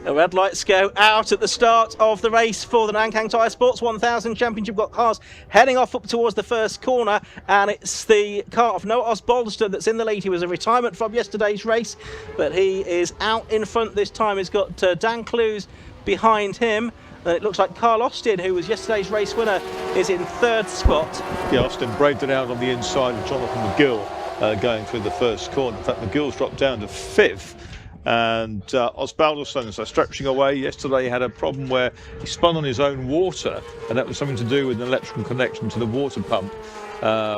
The red lights go out at the start of the race for the Nankang Tyre Sports 1000 Championship. Got cars heading off up towards the first corner, and it's the car of Noah Osbaldeston that's in the lead. He was a retirement from yesterday's race, but he is out in front this time. He's got Dan Clues behind him. It looks like Carl Austin, who was yesterday's race winner, is in third spot. Yeah, Austin braved it out on the inside of Jonathan McGill going through the first corner. In fact, McGill's dropped down to fifth. And Osbaldeston is stretching away. Yesterday he had a problem where he spun on his own water, and that was something to do with an electrical connection to the water pump,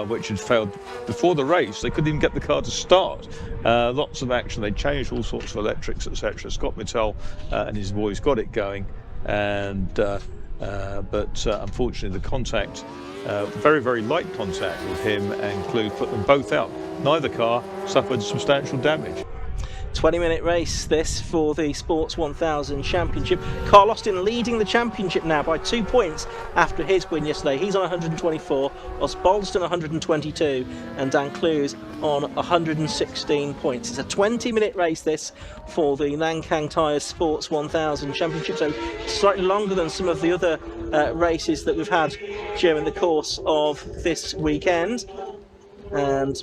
which had failed before the race. They couldn't even get the car to start. Lots of action. They changed all sorts of electrics, etc. Scott Mittal and his boys got it going, and but unfortunately the contact, very, very light contact with him and Clue, put them both out. Neither car suffered substantial damage. 20-minute race this for the Sports 1000 Championship. Carl Austin leading the championship now by 2 points after his win yesterday. He's on 124, Osbaldeston 122, and Dan Clues on 116 points. It's a 20-minute race this for the Nankang Tyre Sports 1000 Championship, so slightly longer than some of the other races that we've had during the course of this weekend. And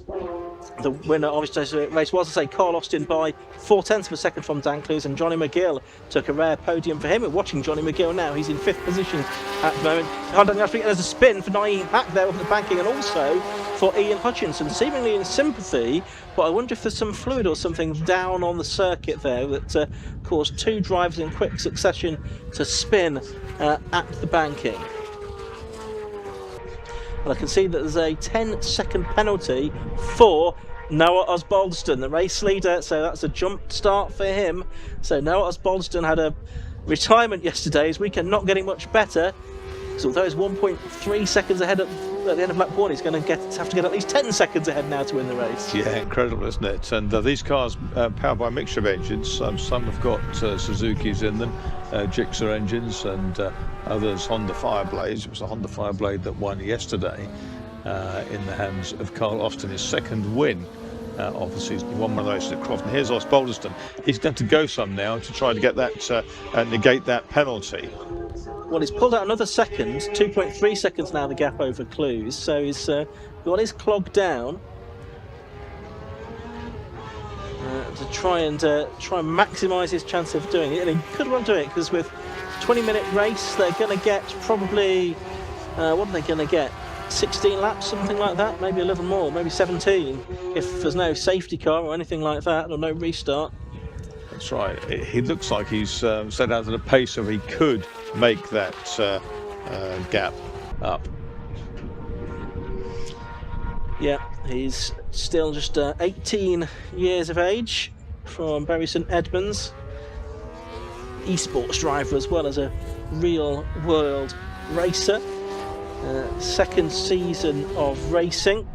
the winner of today's race was, I say, Carl Austin by 0.4 of a second from Dan Clues, and Johnny McGill took a rare podium for him. We're watching Johnny McGill now. He's in fifth position at the moment. There's a spin for Naeem back there with the banking, and also for Ian Hutchinson, seemingly in sympathy, but I wonder if there's some fluid or something down on the circuit there that caused two drivers in quick succession to spin at the banking. And I can see that there's a 10-second penalty for Noah Osbaldeston, the race leader, so that's a jump start for him. So Noah Osbaldeston had a retirement yesterday. His weekend not getting much better. So although he's 1.3 seconds ahead at the end of lap one, he's going to have to get at least 10 seconds ahead now to win the race. Yeah, incredible, isn't it? And these cars powered by a mixture of engines. Some have got Suzuki's in them, Gixxer engines, and others Honda Fireblades. It was the Honda Fireblade that won yesterday in the hands of Carl Austin, his second win of the season. He won one of those at Crofton. Here's Osbaldeston. He's going to go some now to try to get that, negate that penalty. Well, he's pulled out another second, 2.3 seconds now, the gap over Clues, so he's got his clog down to try and maximise his chance of doing it, and he could well do it, because with 20-minute race they're going to get probably, what are they going to get, 16 laps, something like that, maybe a little more, maybe 17, if there's no safety car or anything like that, or no restart. That's right. He looks like he's set out at a pace where he could make that gap up. Yeah, he's still just 18 years of age, from Bury St Edmunds. Esports driver as well as a real world racer. Second season of racing.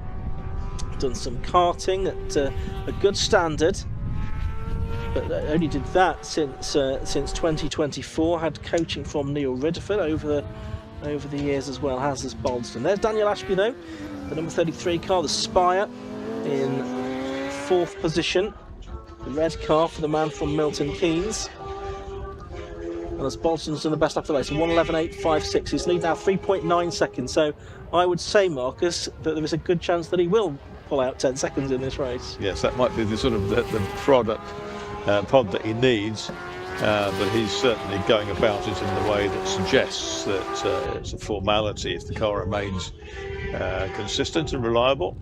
Done some karting at a good standard, but only did that since 2024. Had coaching from Neil Ridderford over the years as well, has Osbaldeston. There's Daniel Ashby though, the number 33 car, the Spire, in fourth position. The red car for the man from Milton Keynes. And Osbaldeston's done the best after the race, 1:11.856. His lead now 3.9 seconds. So I would say, Marcus, that there is a good chance that he will pull out 10 seconds in this race. Yes, that might be the sort of the product pod that he needs, but he's certainly going about it in the way that suggests that it's a formality if the car remains consistent and reliable.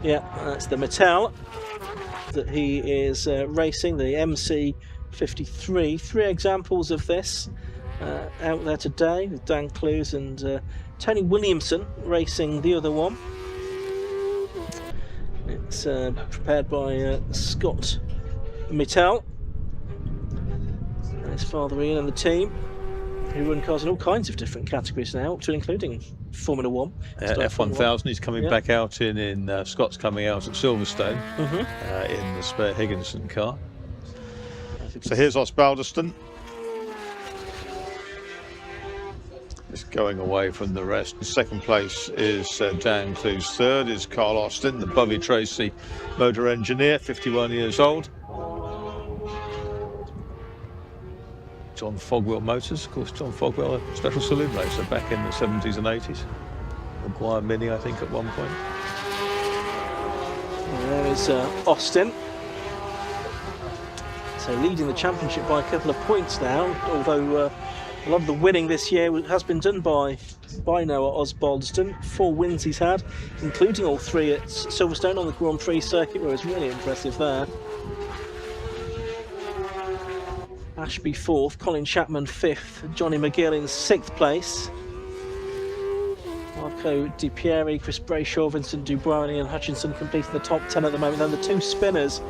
Yeah, that's the Mattel that he is racing, the MC53. 3 examples of this out there today, with Dan Clues and Tony Williamson racing the other one. It's prepared by Scott Mittal, his father Ian, and the team, who run cars in all kinds of different categories now, up to including Formula 1. F1000, he's coming back out in Scott's coming out at Silverstone in the spare Higginson car. So here's Osbaldeston. It's going away from the rest. In second place is Dan Clues. Third is Carl Austin, the Bovey Tracy motor engineer, 51 years old. John Fogwell Motors, of course, John Fogwell, a special saloon racer back in the 70s and 80s. Maguire Mini, I think, at one point. There is Austin. So leading the championship by a couple of points now, although a lot of the winning this year has been done by Noah Osbaldeston. 4 wins he's had, including all 3 at Silverstone on the Grand Prix circuit, where it's really impressive there. Ashby 4th, Colin Chapman 5th, Johnny McGill in 6th place. Marco Di Pieri, Chris Brayshaw, Vincent Dubois and Ian Hutchinson completing the top 10 at the moment. Then the 2 spinners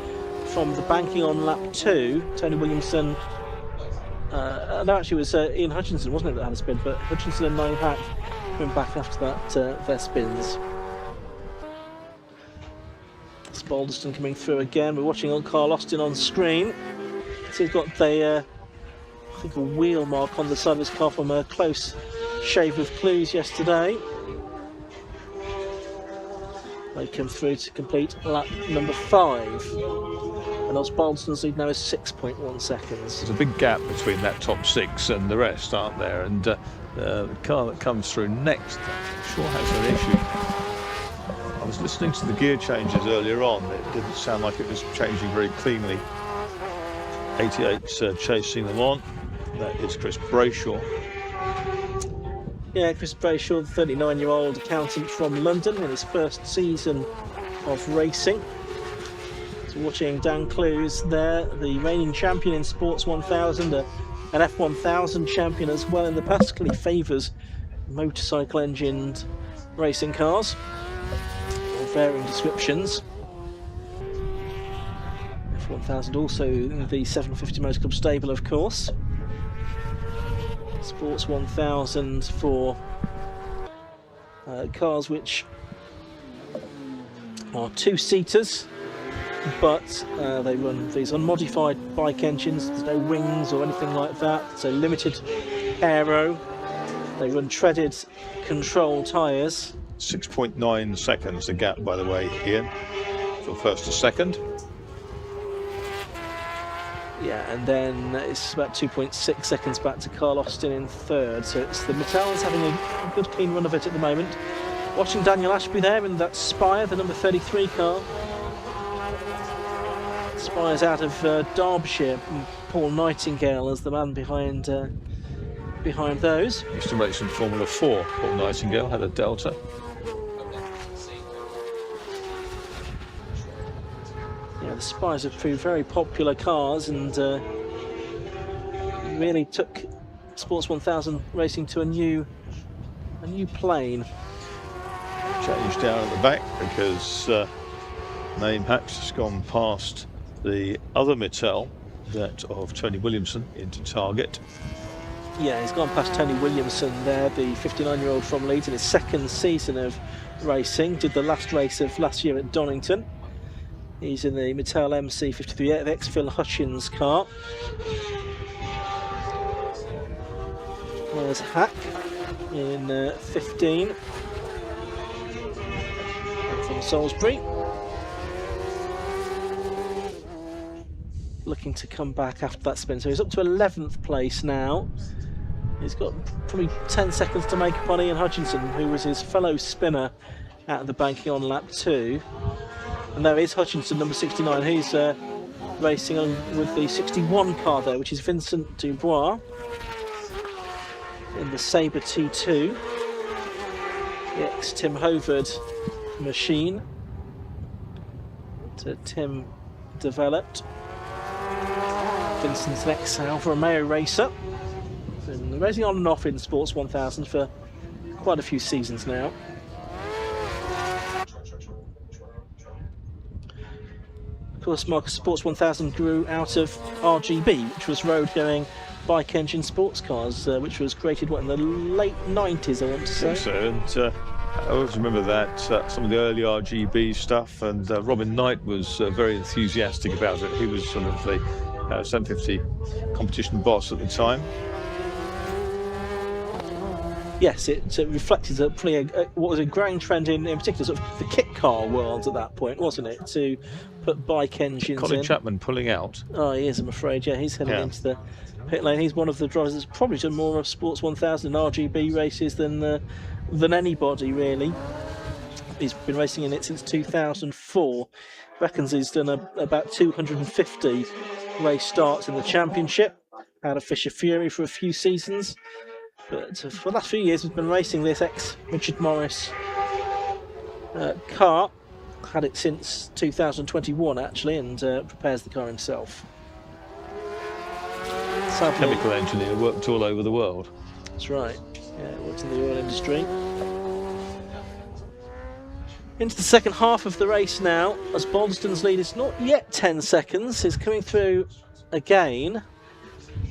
from the banking on lap 2, Tony Williamson. No, actually it was Ian Hutchinson, wasn't it, that had a spin, but Hutchinson and 9 Hack coming back after that, their spins. Osbaldeston coming through again. We're watching old Carl Austin on screen. So he's got the, I think, a wheel mark on the side of his car from a close shave with Clues yesterday. They come through to complete lap number 5. And Osbaldeston's lead now is 6.1 seconds. There's a big gap between that top 6 and the rest, aren't there? And the car that comes through next, I'm sure has an issue. I was listening to the gear changes earlier on. It didn't sound like it was changing very cleanly. 88's chasing them on. That is Chris Brayshaw. Yeah, Chris Brayshaw, the 39-year-old accountant from London, in his first season of racing. So watching Dan Clues there, the reigning champion in Sports 1000, an F1000 champion as well in the past. Clearly favours motorcycle engined racing cars of varying descriptions. F1000 also in the 750 Motor Club stable, of course. Sports 1000 for cars which are 2-seaters, but they run these unmodified bike engines. There's no wings or anything like that, so limited aero. They run treaded control tyres. 6.9 seconds the gap, by the way, Ian, from first to second. Yeah, and then it's about 2.6 seconds back to Carl Austin in 3rd. So it's the Mattel's having a good clean run of it at the moment. Watching Daniel Ashby there in that Spire, the number 33 car. Spire's out of Derbyshire. Paul Nightingale as the man behind those. Used to race in Formula 4. Paul Nightingale had a Delta. Yeah, the Spires have proved very popular cars and really took Sports 1000 racing to a new plane. Changed down at the back because name hatch has gone past the other Mattel, that of Tony Williamson, into target. Yeah, he's gone past Tony Williamson there, the 59-year-old from Leeds, in his 2nd season of racing. Did the last race of last year at Donington. He's in the Mattel MC53, the ex-Phil Hutchins car. There's Hack in 15 from Salisbury. Looking to come back after that spin. So he's up to 11th place now. He's got probably 10 seconds to make up on Ian Hutchinson, who was his fellow spinner at the banking on lap 2. And there is Hutchinson, number 69. He's racing on with the 61 car there, which is Vincent Dubois in the Sabre T2. The ex-Tim Hovard machine that Tim developed. Vincent's an ex-Alfa Romeo racer. Been racing on and off in Sports 1000 for quite a few seasons now. Of course, Marcus Sports 1000 grew out of RGB, which was road-going bike engine sports cars, which was created in the late 90s, I want to say. So, and I always remember that some of the early RGB stuff, and Robin Knight was very enthusiastic about it. He was sort of the 750 competition boss at the time. yes, it reflected what was a growing trend in particular sort of the kit car world at that point, wasn't it? To put bike engines Colin in. Chapman pulling out. Oh, he is, I'm afraid. Yeah, he's heading into the pit lane. He's one of the drivers that's probably done more of Sports 1000 and RGB races than anybody, really. He's been racing in it since 2004. Reckons he's done about 250 race starts in the championship. Out of Fisher Fury for a few seasons. But for the last few years, he's been racing this ex-Richard Morris car. Had it since 2021, actually, and prepares the car himself. Sadly, Chemical engineer, worked all over the world. That's right. Yeah, worked in the oil industry. Into the second half of the race now, as Balderston's lead is not yet 10 seconds. He's coming through again.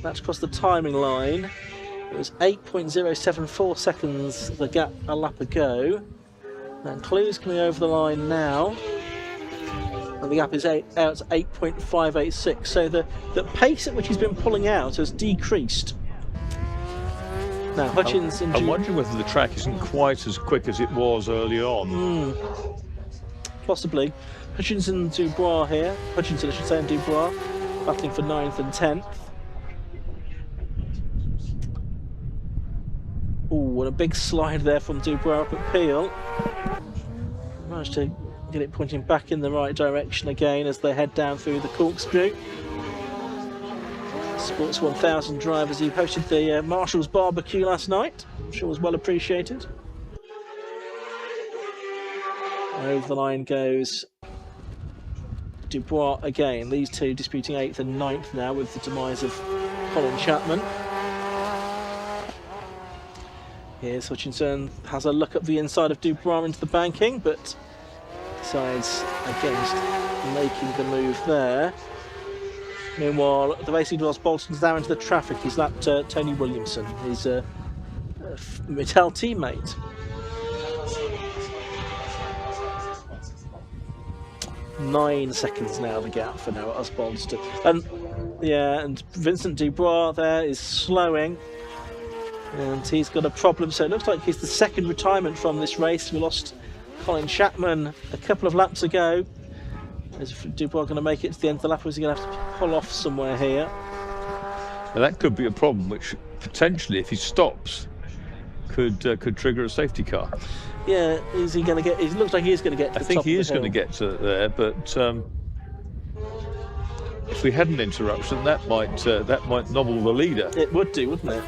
That's across the timing line. It was 8.074 seconds the gap a lap ago. And Clue's coming over the line now. And the gap is out to 8.586. So the pace at which he's been pulling out has decreased. Now Hutchins and I'm wondering whether the track isn't quite as quick as it was early on. Possibly. Hutchins and Dubois here. Hutchinson, I should say, and Dubois battling for 9th and 10th. Oh, and a big slide there from Dubois up at Peel. Managed to get it pointing back in the right direction again as they head down through the corkscrew. Sports 1000 drivers who hosted the Marshall's barbecue last night. I'm sure was well appreciated. Over the line goes Dubois again. These two disputing 8th and 9th now with the demise of Colin Chapman. Here's Hutchinson, has a look at the inside of Dubois into the banking, but decides against making the move there. Meanwhile, the racing whilst Bolton's now into the traffic. He's lapped Tony Williamson, his Mattel teammate. Nine seconds now the gap for Noah Osbaldeston. And Vincent Dubois there is slowing. And he's got a problem, so it looks like he's the second retirement from this race. We lost Colin Chapman a couple of laps ago. Is Dubois going to make it to the end of the lap, or is he going to have to pull off somewhere here? Now that could be a problem, which potentially, if he stops, could trigger a safety car. Yeah, is he going to get? It looks like he is going to get to the top of the hill. I think he is going to get to there, but if we had an interruption, that might nobble the leader. It would do, wouldn't it?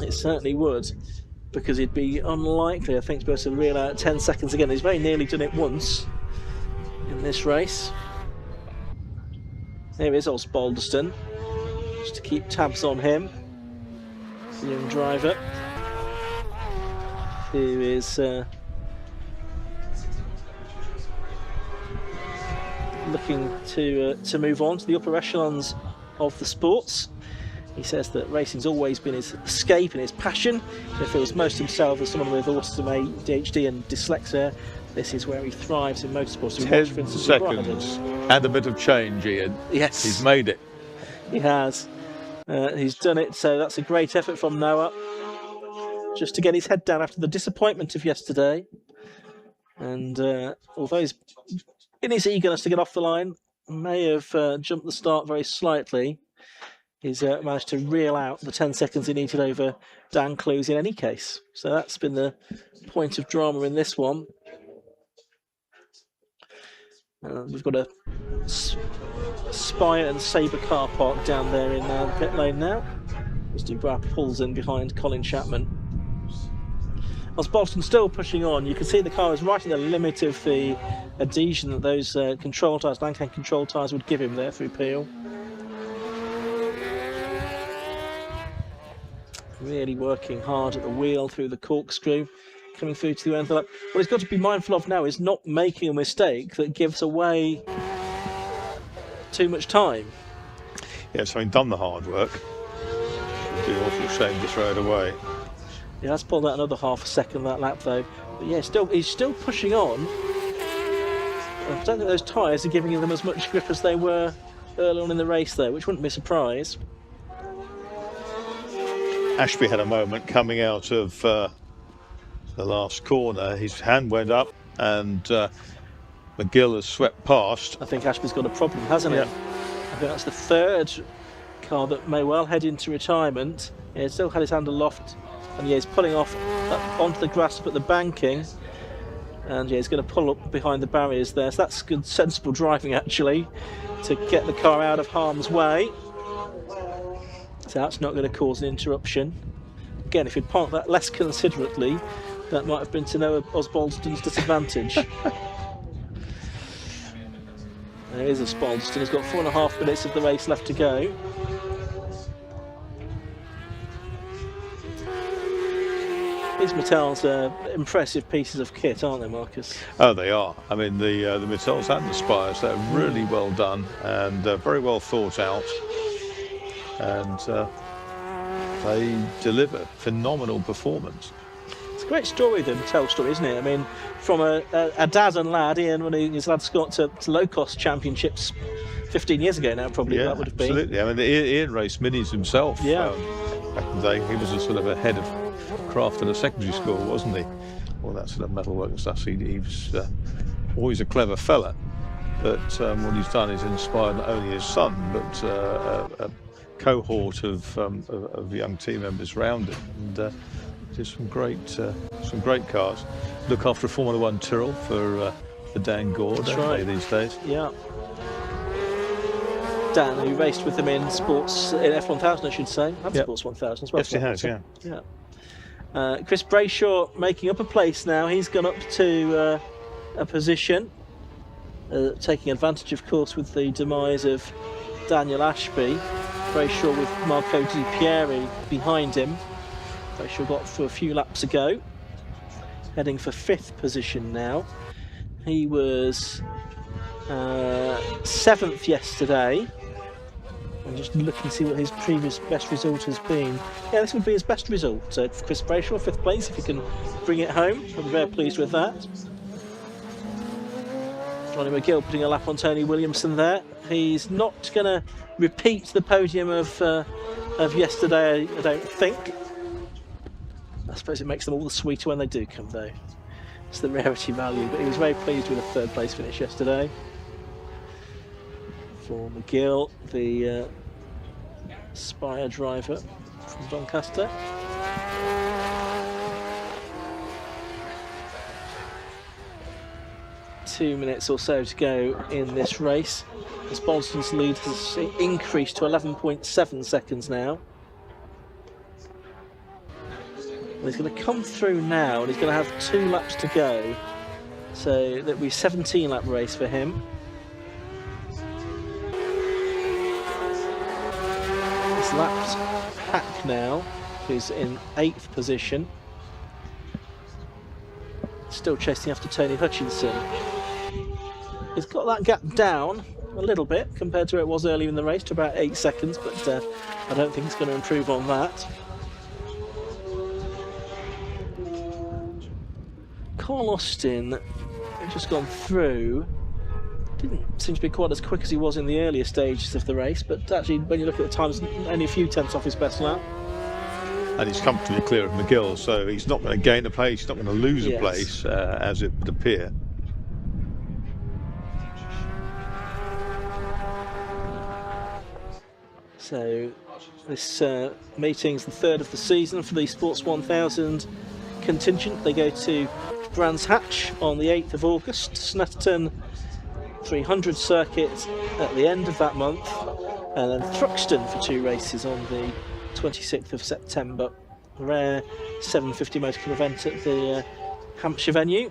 It certainly would, because he'd be unlikely, I think, to be able to reel out 10 seconds again. He's very nearly done it once in this race. There is Osbaldeston, just to keep tabs on him. The young driver who is looking to move on to the upper echelons of the sports. He says that racing's always been his escape and his passion. He feels most himself as someone with autism, ADHD and dyslexia. This is where he thrives in motorsports. 10 seconds and a bit of change, Ian. Yes. He's made it. He has. He's done it, so that's a great effort from Noah. Just to get his head down after the disappointment of yesterday. And although he's in his eagerness to get off the line, may have jumped the start very slightly. He's managed to reel out the 10 seconds he needed over Dan Clues in any case. So that's been the point of drama in this one. We've got a Spire and Sabre car park down there in the pit lane now. As Dubois pulls in behind Colin Chapman. Osbaldeston still pushing on. You can see the car is right at the limit of the adhesion that those control tyres, Nankang control tyres, would give him there through Peel. Really working hard at the wheel through the corkscrew, coming through to the end of the lap. What he's got to be mindful of now is not making a mistake that gives away too much time. Yes, having done the hard work, it'd be an awful shame to throw it away. He has pulled out another half a second that lap though. But yeah, he's still pushing on. I don't think those tyres are giving them as much grip as they were early on in the race though, which wouldn't be a surprise. Ashby had a moment coming out of the last corner. His hand went up and McGill has swept past. I think Ashby's got a problem, hasn't he? I think that's the third car that may well head into retirement. He's still had his hand aloft, and he's pulling off onto the grass up at the banking. And he's going to pull up behind the barriers there. So that's good, sensible driving actually, to get the car out of harm's way. So that's not going to cause an interruption. Again, if he'd parked that less considerately, that might have been to Noah Osbaldeston's disadvantage. There is Osbaldeston. He's got 4.5 minutes of the race left to go. These Mattels are impressive pieces of kit, aren't they, Marcus? Oh, they are. I mean, the Mattels and the Spires, they're really well done and very well thought out. And they deliver phenomenal performance. It's a great story, the Mattel story, isn't it? I mean, from a dad and lad, Ian, when his lads got to low-cost championships 15 years ago now, probably that would have been. Absolutely. I mean, Ian raced minis himself. Yeah. Back in the day, he was a sort of a head of craft in a secondary school, wasn't he? All that sort of metalwork and stuff. So he was always a clever fella. But what he's done is inspired not only his son, but a cohort of young team members around him. And just some great cars. Look after a Formula One Tyrrell for Dan Gore, don't they, these days? Yeah. Dan, who raced with them in F1000, I should say, and Sports 1000 as well. Yes, he has, yeah. Chris Brayshaw making up a place now. He's gone up to a position, taking advantage, of course, with the demise of Daniel Ashby. Brayshaw with Marco Di Pieri behind him. Brayshaw got for a few laps ago, heading for 5th position now. He was 7th yesterday. I'm just looking to see what his previous best result has been. Yeah, this would be his best result. So for Chris Brayshaw, 5th place, if he can bring it home. I'm very pleased with that. Johnny McGill putting a lap on Tony Williamson there. He's not going to repeat the podium of yesterday, I don't think. I suppose it makes them all the sweeter when they do come, though. It's the rarity value, but he was very pleased with a 3rd place finish yesterday. For McGill, the Spire driver from Doncaster. Two minutes or so to go in this race. As Osbaldeston's lead has increased to 11.7 seconds now. And he's going to come through now, and he's going to have 2 laps to go. So that'll be a 17-lap race for him. Lapped Pack now, who's in 8th position. Still chasing after Tony Hutchinson. He's got that gap down a little bit compared to where it was earlier in the race, to about 8 seconds, but I don't think he's going to improve on that. Carl Austin just gone through. Didn't seem to be quite as quick as he was in the earlier stages of the race, but actually when you look at the times, only a few tenths off his best lap. And he's comfortably clear of McGill, so he's not going to gain a place, he's not going to lose a place, as it would appear. So this meeting's the 3rd of the season for the Sports 1000 contingent. They go to Brands Hatch on the 8th of August, Snetterton 300 circuit at the end of that month, and then Thruxton for 2 races on the 26th of September. A rare 750 motor club event at the Hampshire venue,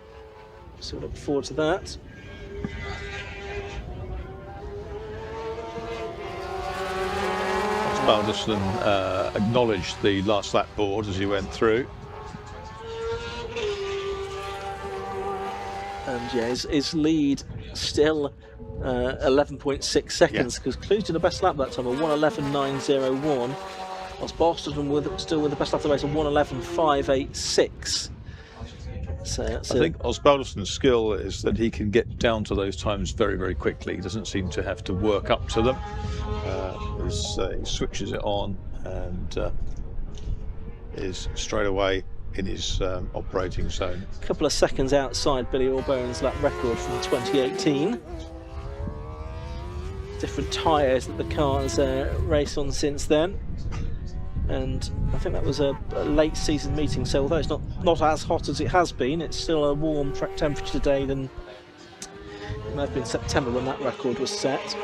so look forward to that. Osbaldeston acknowledged the last lap board as he went through. And his lead still 11.6 seconds, because Clues did the best lap that time, a 1:11.901. Osbaldeston still with the best lap of the race, a 1:11.586. So I think Osbaldeston's skill is that he can get down to those times very, very quickly. He doesn't seem to have to work up to them. He switches it on, and is straight away in his operating zone. A couple of seconds outside Billy Orbone's lap record from 2018. Different tyres that the car's raced on since then. And I think that was a late season meeting, so although it's not as hot as it has been, it's still a warm track temperature today than it may have been September when that record was set.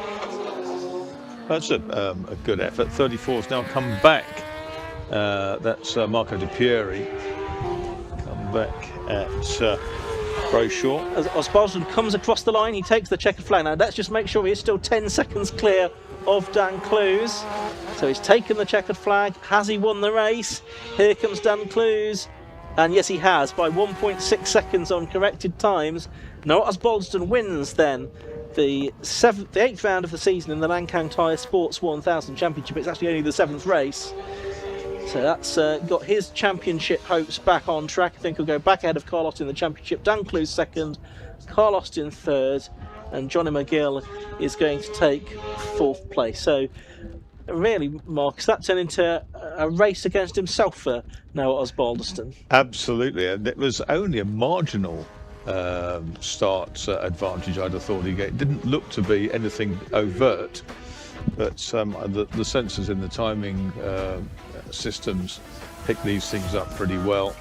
That's a good effort. 34's now come back. That's Marco De Pieri. Come back at Brayshaw. As Osbaldeston comes across the line, he takes the checkered flag. Now let's just make sure he is still 10 seconds clear of Dan Clewes. So he's taken the checkered flag. Has he won the race? Here comes Dan Clewes. And yes, he has, by 1.6 seconds on corrected times. Noah Osbaldeston wins then the 8th round of the season in the Nankang Tyre Sports 1000 Championship. It's actually only the 7th race. So that's got his championship hopes back on track. I think he'll go back ahead of Carl Austin in the championship. Dan Clewes second, Carl Austin third, and Johnny McGill is going to take 4th place. So really, Marcus, that turned into a race against himself for Noah Osbaldeston. Absolutely, and it was only a marginal start advantage I'd have thought he gave. It didn't look to be anything overt, but the sensors in the timing systems pick these things up pretty well,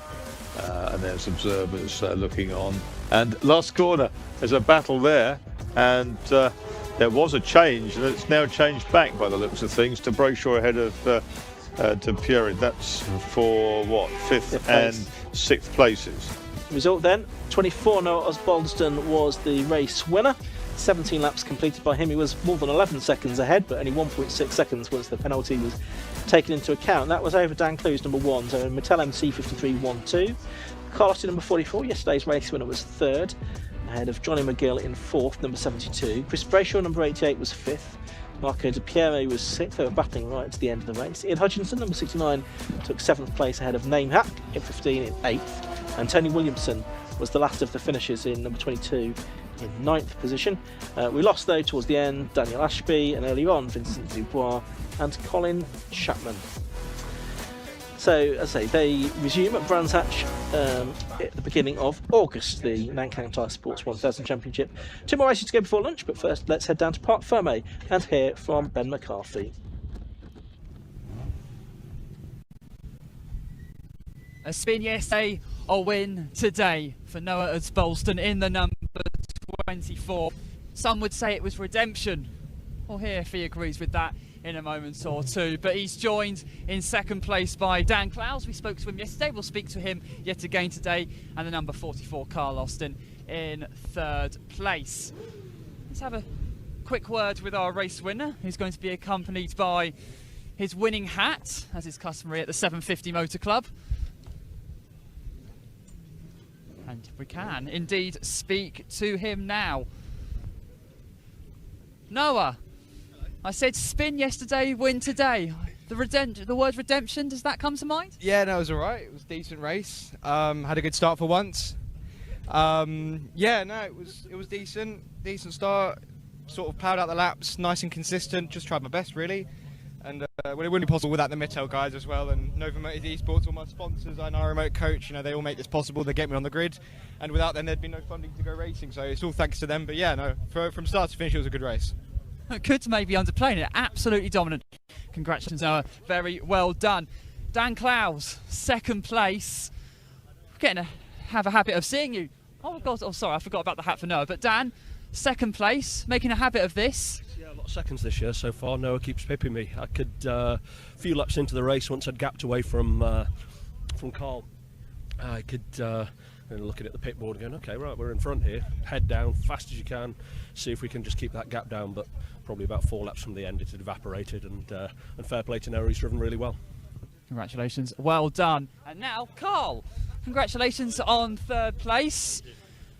and there's observers looking on. And last corner, there's a battle there, and there was a change, and it's now changed back by the looks of things to Brayshaw ahead of De Pieri. That's for what, 5th and 6th places. Result then, 24, Noah Osbaldeston was the race winner. 17 laps completed by him. He was more than 11 seconds ahead, but only 1.6 seconds once the penalty was taken into account. That was over Dan Clewes, number 1. So Mattel MC 53.12. Carl Austin, number 44. Yesterday's race winner was 3rd, ahead of Johnny McGill in 4th, number 72. Chris Brayshaw, number 88, was 5th. Marco De Pieri was 6th. They were battling right to the end of the race. Ian Hutchinson, number 69, took 7th place ahead of Namehack in 15 in 8th. And Tony Williamson was the last of the finishers in number 22 in 9th position. We lost though towards the end Daniel Ashby, and earlier on Vincent Dubois and Colin Chapman. So as I say, they resume at Brands Hatch at the beginning of August, the Nankang Tyre Sports 1000 Championship. 2 more races to go before lunch, but first let's head down to Parc Fermé and hear from Ben McCarthy. A spin yesterday, a win today for Noah Osbaldeston in the number 24. Some would say it was redemption. We'll hear if he agrees with that in a moment or two. But he's joined in 2nd place by Dan Clewes. We spoke to him yesterday. We'll speak to him yet again today. And the number 44, Carl Austin, in 3rd place. Let's have a quick word with our race winner, who's going to be accompanied by his winning hat, as is customary at the 750 Motor Club. And we can indeed speak to him now. Noah, hello. I said spin yesterday, win today. The word redemption, does that come to mind? Yeah, no, it was alright. It was a decent race. Had a good start for once. Yeah, no, it was decent. Decent start. Sort of ploughed out the laps, nice and consistent. Just tried my best, really. And well, it wouldn't be possible without the Mittel guys as well, and Nova Motors Esports, all my sponsors, and our remote coach. You know, they all make this possible. They get me on the grid, and without them, there'd be no funding to go racing. So it's all thanks to them. But yeah, no, from start to finish, it was a good race. Good to maybe underplaying it. Absolutely dominant. Congratulations, Noah. Very well done. Dan Clewes, 2nd place. We're getting to have a habit of seeing you. Oh God! Oh, sorry, I forgot about the hat for Noah. But Dan, 2nd place, making a habit of this. Yeah, a lot of seconds this year so far. Noah keeps pipping me. I could, a few laps into the race, once I'd gapped away from Carl, I could, looking at the pit board going, okay, right, we're in front here. Head down, fast as you can, see if we can just keep that gap down. But probably about 4 laps from the end, it had evaporated, and fair play to Noah, he's driven really well. Congratulations, well done. And now, Carl, congratulations on 3rd place.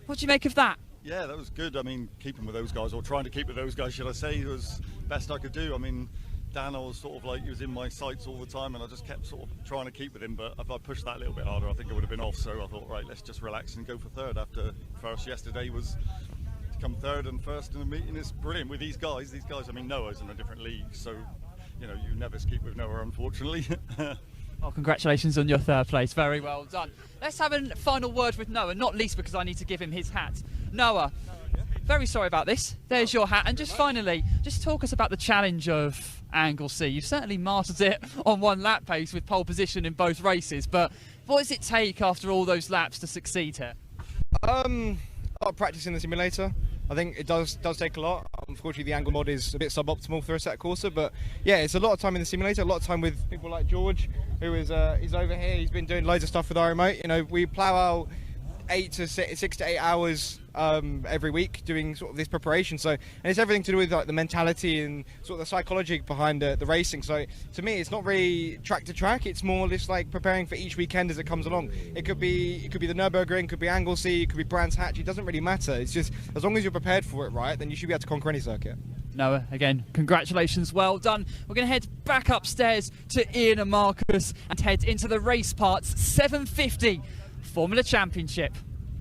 What do you make of that? Yeah, that was good. I mean, keeping with those guys, or trying to keep with those guys, should I say, was best I could do. I mean, Dan, I was sort of like, he was in my sights all the time, and I just kept sort of trying to keep with him, but if I pushed that a little bit harder, I think I would have been off. So I thought, right, let's just relax and go for 3rd. After first yesterday was to come 3rd and 1st in the meeting. It's brilliant with these guys. These guys, I mean, Noah's in a different league, so, you know, you never keep with Noah, unfortunately. Well, congratulations on your third place. Very well done. Let's have a final word with Noah, not least because I need to give him his hat. Noah, very sorry about this. There's your hat. And just finally, just talk us about the challenge of Anglesey. You've certainly mastered it on one lap pace with pole position in both races, but what does it take after all those laps to succeed here? A lot of practice in the simulator. I think it does take a lot. Unfortunately, the angle mod is a bit suboptimal for a set courser, but yeah, it's a lot of time in the simulator, a lot of time with people like George, who is he's over here. He's been doing loads of stuff with our remote. You know, we plough out 6 to 8 hours every week doing sort of this preparation. So, and it's everything to do with like the mentality and sort of the psychology behind the racing. So to me, it's not really track to track. It's more just like preparing for each weekend as it comes along. It could be the Nürburgring, it could be Anglesey, it could be Brands Hatch. It doesn't really matter. It's just as long as you're prepared for it, right, then you should be able to conquer any circuit. Noah, again, congratulations, well done. We're going to head back upstairs to Ian and Marcus and head into the race parts 750 Formula Championship.